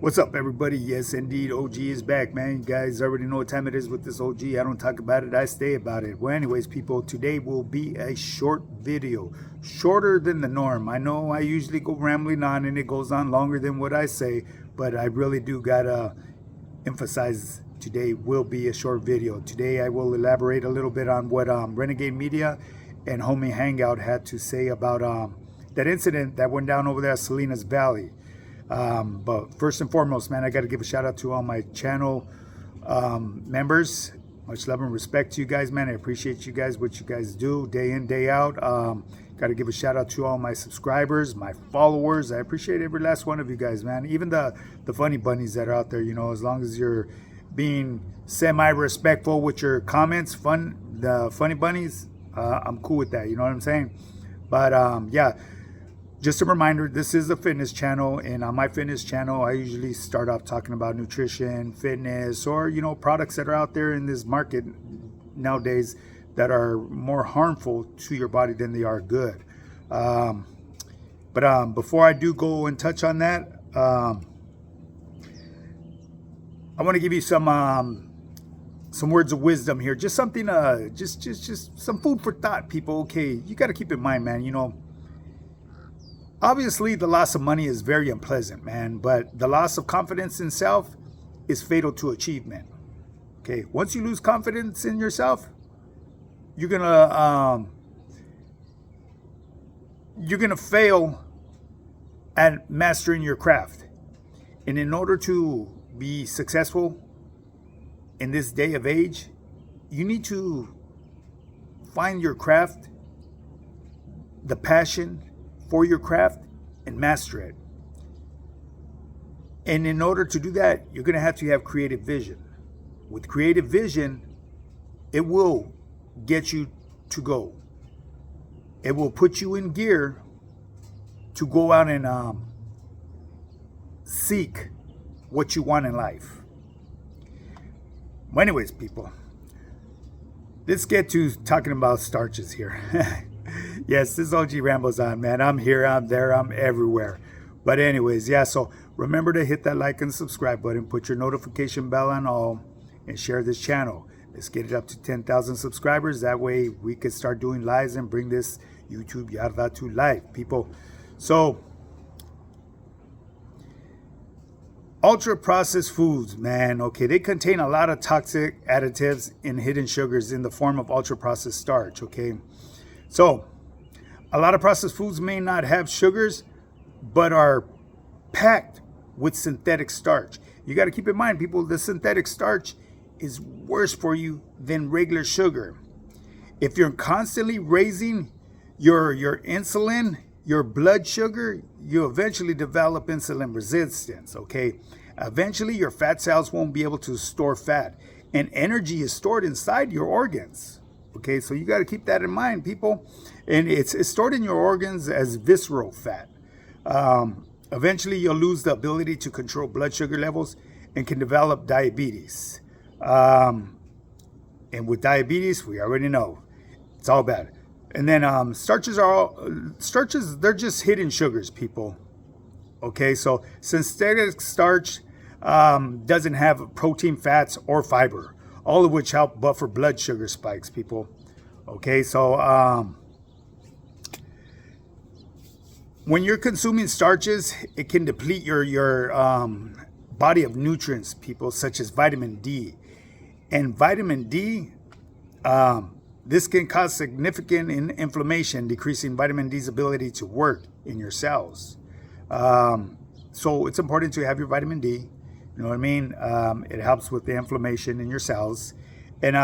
What's up, everybody? Yes, indeed, OG is back, man. You guys already know what time it is with this OG. I don't talk about it, I stay about it. Well, anyways, people, today will be a short video, shorter than the norm. I know I usually go rambling on and it goes on longer than what I say, but I really do gotta emphasize today will be a short video. Today I will elaborate a little bit on what Renegade Media and Homie Hangout had to say about that incident that went down over there at Salinas Valley. But first and foremost, man, I got to give a shout out to all my channel members. Much love and respect to you guys, man. I appreciate you guys, what you guys do day in, day out. Got to give a shout out to all my subscribers, my followers. I appreciate every last one of you guys, man. Even the funny bunnies that are out there, you know, as long as you're being semi-respectful with your comments, the funny bunnies, I'm cool with that. You know what I'm saying? But yeah. Just a reminder, this is a fitness channel, and on my fitness channel, I usually start off talking about nutrition, fitness, or, you know, products that are out there in this market nowadays that are more harmful to your body than they are good. But before I do go and touch on that, I want to give you some words of wisdom here. Just something, just some food for thought, people. Okay, you got to keep in mind, man, you know, obviously, the loss of money is very unpleasant, man, but the loss of confidence in self is fatal to achievement. Okay, once you lose confidence in yourself, you're gonna fail at mastering your craft. And in order to be successful in this day of age, you need to find your craft, the passion for your craft, and master it. And in order to do that, you're going to have creative vision. With creative vision, it will get you to go. It will put you in gear to go out and seek what you want in life. Well, anyways, people, let's get to talking about starches here. Yes, this OG rambles on, man. I'm here, I'm there, I'm everywhere. But anyways, yeah, so remember to hit that like and subscribe button, put your notification bell on all, and share this channel. Let's get it up to 10,000 subscribers. That way we can start doing lives and bring this YouTube Yarda to life, people. So, ultra-processed foods, man, okay, they contain a lot of toxic additives and hidden sugars in the form of ultra-processed starch, okay? So, a lot of processed foods may not have sugars, but are packed with synthetic starch. You got to keep in mind, people, the synthetic starch is worse for you than regular sugar. If you're constantly raising your insulin, your blood sugar, you eventually develop insulin resistance, okay? Eventually, your fat cells won't be able to store fat, and energy is stored inside your organs. Okay, so you got to keep that in mind, people. And it's stored in your organs as visceral fat. Eventually, you'll lose the ability to control blood sugar levels and can develop diabetes. And with diabetes, we already know it's all bad. And then starches, they're just hidden sugars, people. Okay, so synthetic starch doesn't have protein, fats, or fiber, all of which help buffer blood sugar spikes, people. Okay, so when you're consuming starches, it can deplete your body of nutrients, people, such as vitamin D. And vitamin D, this can cause significant inflammation, decreasing vitamin D's ability to work in your cells. So it's important to have your vitamin D. You know what I mean? It helps with the inflammation in your cells. And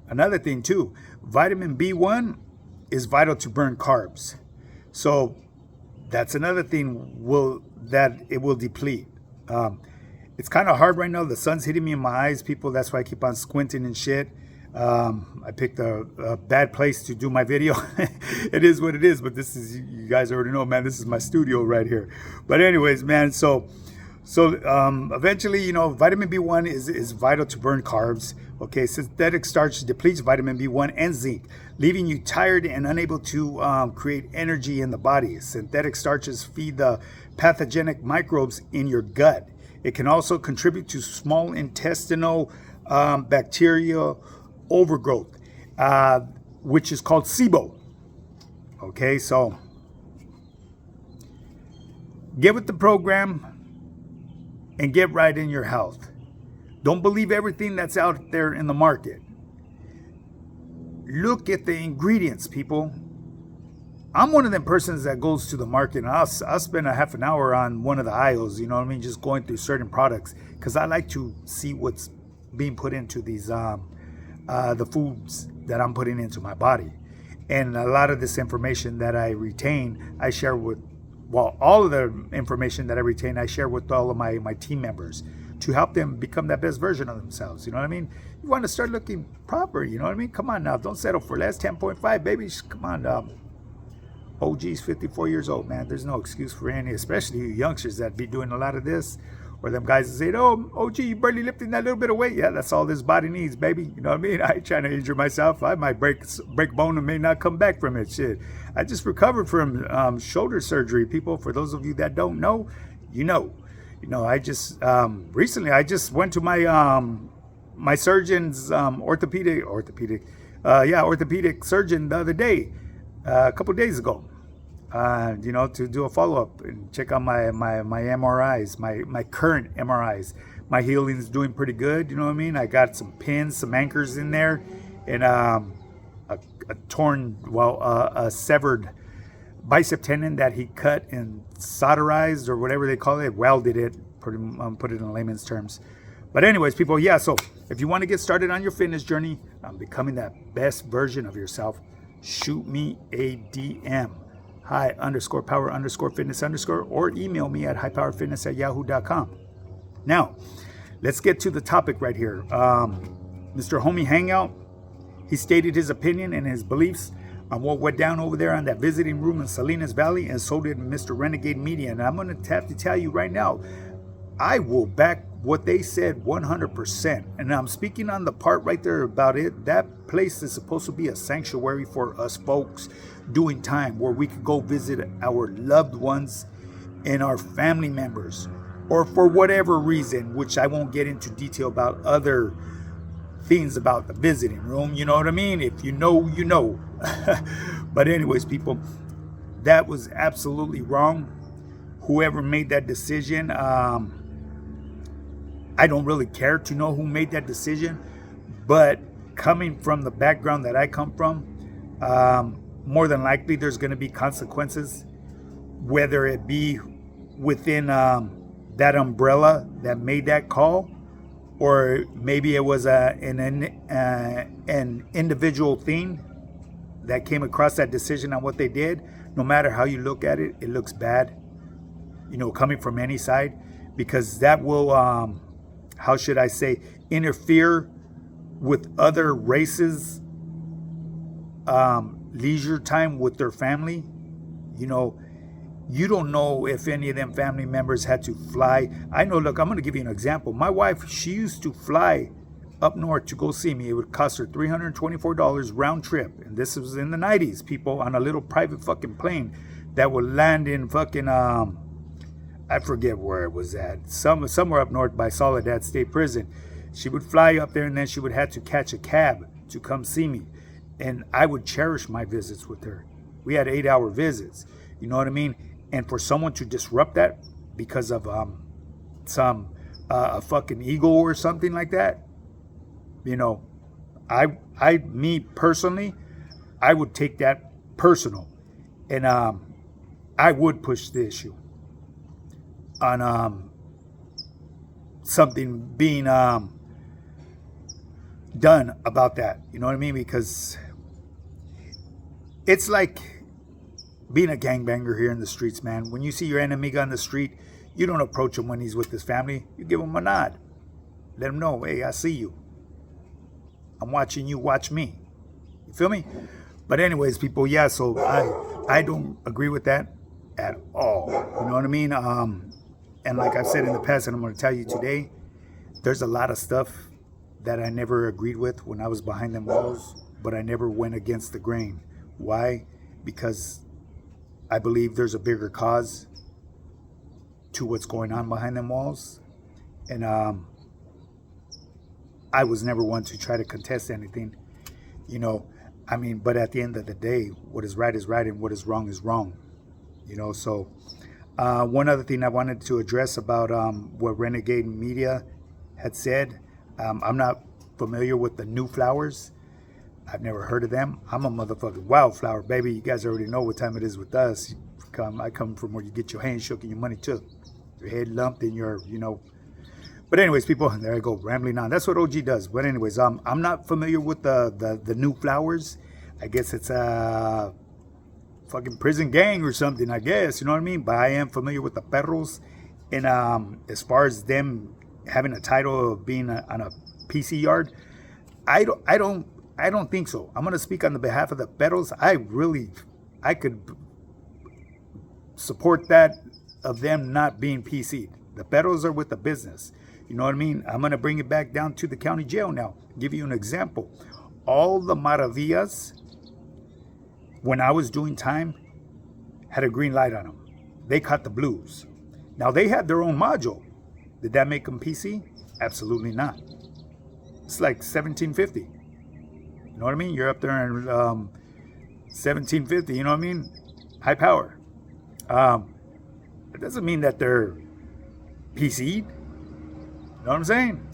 another thing too, vitamin B1 is vital to burn carbs. So that's another thing that it will deplete. It's kind of hard right now. The sun's hitting me in my eyes, people. That's why I keep on squinting and shit. I picked a bad place to do my video. It is what it is, but this is, you guys already know, man, this is my studio right here. But anyways, man, so eventually, you know, vitamin B1 is vital to burn carbs. Okay, synthetic starch depletes vitamin B1 and zinc, leaving you tired and unable to create energy in the body. Synthetic starches feed the pathogenic microbes in your gut, It can also contribute to small intestinal bacterial overgrowth, which is called SIBO. Okay, so get with the program and get right in your health. Don't believe everything that's out there in the market. Look at the ingredients, people. I'm one of them persons that goes to the market and I'll spend a half an hour on one of the aisles, you know what I mean, just going through certain products because I like to see what's being put into these the foods that I'm putting into my body. And a lot of this information that I retain, I share with, well, all of the information that I retain, I share with all of my team members to help them become that best version of themselves. You know what I mean? You want to start looking proper, you know what I mean? Come on now, don't settle for less. 10.5, baby. Come on, OG's 54 years old, man. There's no excuse for any, especially you youngsters that be doing a lot of this. Or them guys that say, oh, OG, you barely lifting that little bit of weight. Yeah, that's all this body needs, baby. You know what I mean? I ain't trying to injure myself. I might break bone and may not come back from it. Shit. I just recovered from shoulder surgery. People, for those of you that don't know, you know. You know, I just, recently, I just went to my my surgeon's orthopedic surgeon the other day, a couple of days ago. You know, to do a follow-up and check out my MRIs, my current MRIs. My healing's doing pretty good, you know what I mean? I got some pins, some anchors in there, and a severed bicep tendon that he cut and solderized or whatever they call it, welded it, put it in layman's terms. But anyways, people, yeah, so if you want to get started on your fitness journey, becoming that best version of yourself, shoot me a DM. Hi_power_fitness_ or email me at highpowerfitness@yahoo.com. Now, let's get to the topic right here. Mr. Homie Hangout, he stated his opinion and his beliefs on what went down over there on that visiting room in Salinas Valley, and so did Mr. Renegade Media. And I'm going to have to tell you right now, I will back what they said 100%. And I'm speaking on the part right there about it. That place is supposed to be a sanctuary for us folks doing time where we could go visit our loved ones and our family members, or for whatever reason, which I won't get into detail about other things about the visiting room. You know what I mean? If you know, you know. But anyways, people, that was absolutely wrong. Whoever made that decision, I don't really care to know who made that decision, but coming from the background that I come from, more than likely there's going to be consequences, whether it be within that umbrella that made that call, or maybe it was an individual thing that came across that decision on what they did. No matter how you look at it, it looks bad, you know, coming from any side, because that will, how should I say, interfere with other races' leisure time with their family. You know, you don't know if any of them family members had to fly. I know, look, I'm going to give you an example. My wife, she used to fly up north to go see me. It would cost her $324 round trip. And this was in the 90s, people, on a little private fucking plane that would land in fucking, I forget where it was at. Somewhere up north by Soledad State Prison. She would fly up there and then she would have to catch a cab to come see me. And I would cherish my visits with her. We had 8-hour visits. You know what I mean? And for someone to disrupt that because of some a fucking ego or something like that, you know, me personally, I would take that personal, and I would push the issue on something being done about that. You know what I mean? Because it's like being a gangbanger here in the streets, man. When you see your enemy on the street, you don't approach him when he's with his family. You give him a nod. Let him know, hey, I see you. I'm watching you, watch me. You feel me? But anyways, people, yeah, so I don't agree with that at all. You know what I mean? And like I've said in the past, and I'm going to tell you today, there's a lot of stuff that I never agreed with when I was behind them walls, but I never went against the grain. Why? Because I believe there's a bigger cause to what's going on behind them walls. And I was never one to try to contest anything, you know. I mean, but at the end of the day, what is right and what is wrong, you know. So one other thing I wanted to address about what Renegade Media had said, I'm not familiar with the New Flowers. I've never heard of them. I'm a motherfucking wildflower, baby. You guys already know what time it is with us. I come from where you get your hand shook and your money took, your head lumped and your, you know. But anyways, people, there I go, rambling on. That's what OG does. But anyways, I'm not familiar with the New Flowers. I guess it's a fucking prison gang or something, I guess. You know what I mean? But I am familiar with the Perros. And as far as them having a title of being on a PC yard, I don't think so. I'm gonna speak on the behalf of the Perros. I could support that of them not being PC'd. The Perros are with the business. You know what I mean? I'm gonna bring it back down to the county jail now. Give you an example. All the Maravillas, when I was doing time, had a green light on them. They caught the blues. Now they had their own module. Did that make them PC? Absolutely not. It's like 1750. You know what I mean? You're up there in 1750. You know what I mean? High power. It doesn't mean that they're PC'd. You know what I'm saying?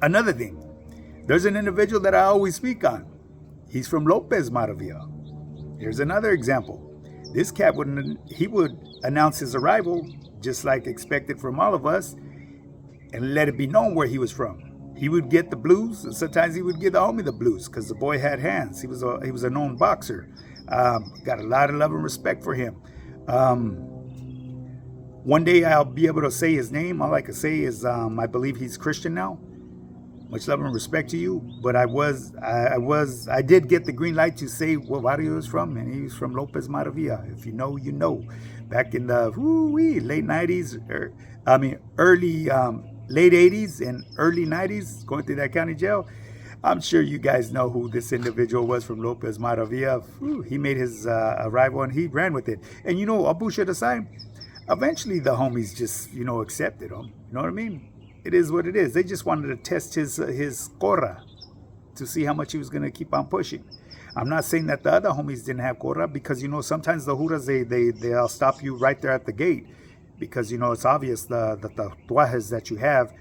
Another thing. There's an individual that I always speak on. He's from Lopez Maravilla. Here's another example. This cat would announce his arrival, just like expected from all of us, and let it be known where he was from. He would get the blues, and sometimes he would give the homie the blues, because the boy had hands. He was a known boxer. Got a lot of love and respect for him. One day I'll be able to say his name. All I can say is I believe he's Christian now. Much love and respect to you. But I did get the green light to say what barrio he was from, and he was from Lopez Maravilla. If you know, you know. Back in the late 90s, late 80s and early 90s, going through that county jail. I'm sure you guys know who this individual was from Lopez Maravilla. He made his arrival and he ran with it. And you know, Abu should aside, eventually the homies just, you know, accepted him. You know what I mean? It is what it is. They just wanted to test his corra to see how much he was going to keep on pushing. I'm not saying that the other homies didn't have corra, because, you know, sometimes the juras, they'll stop you right there at the gate, because, you know, it's obvious that the tuajes that you have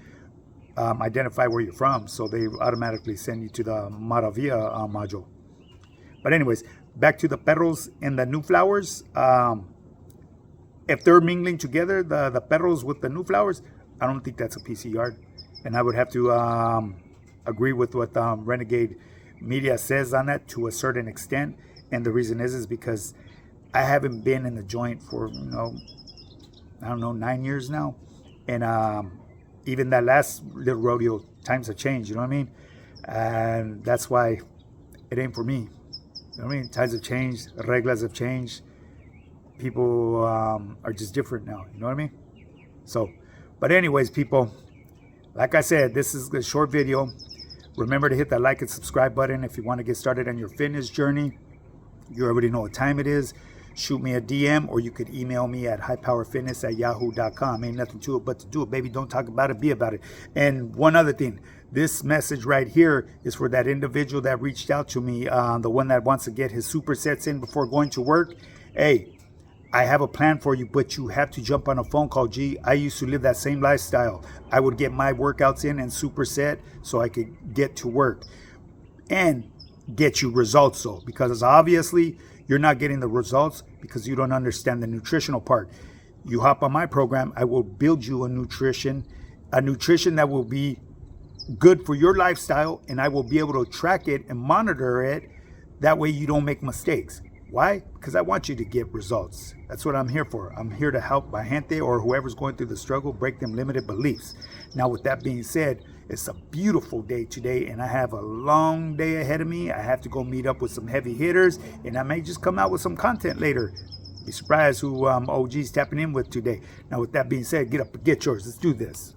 identify where you're from, so they automatically send you to the Maravilla module. But anyways, back to the Perros and the New Flowers. If they're mingling together, the Perros with the New Flowers, I don't think that's a PC yard. And I would have to agree with what Renegade Media says on that to a certain extent. And the reason is because I haven't been in the joint for, you know, I don't know, 9 years now. And even that last little rodeo, times have changed, you know what I mean? And that's why it ain't for me. You know what I mean? Times have changed, reglas have changed. People are just different now, you know what I mean? So, but anyways, people, like I said, this is a short video. Remember to hit that like and subscribe button if you want to get started on your fitness journey. You already know what time it is. Shoot me a DM, or you could email me at highpowerfitness@yahoo.com. Ain't nothing to it but to do it, baby. Don't talk about it, be about it. And one other thing, this message right here is for that individual that reached out to me, the one that wants to get his supersets in before going to work. Hey, I have a plan for you, but you have to jump on a phone call, G. I used to live that same lifestyle. I would get my workouts in and superset so I could get to work and get you results, though, because obviously you're not getting the results because you don't understand the nutritional part. You hop on my program, I will build you a nutrition that will be good for your lifestyle, and I will be able to track it and monitor it. That way you don't make mistakes. Why? Because I want you to get results. That's what I'm here for. I'm here to help my gente or whoever's going through the struggle break them limited beliefs. Now, with that being said, it's a beautiful day today, and I have a long day ahead of me. I have to go meet up with some heavy hitters, and I may just come out with some content later. Be surprised who OG's tapping in with today. Now, with that being said, get up and get yours. Let's do this.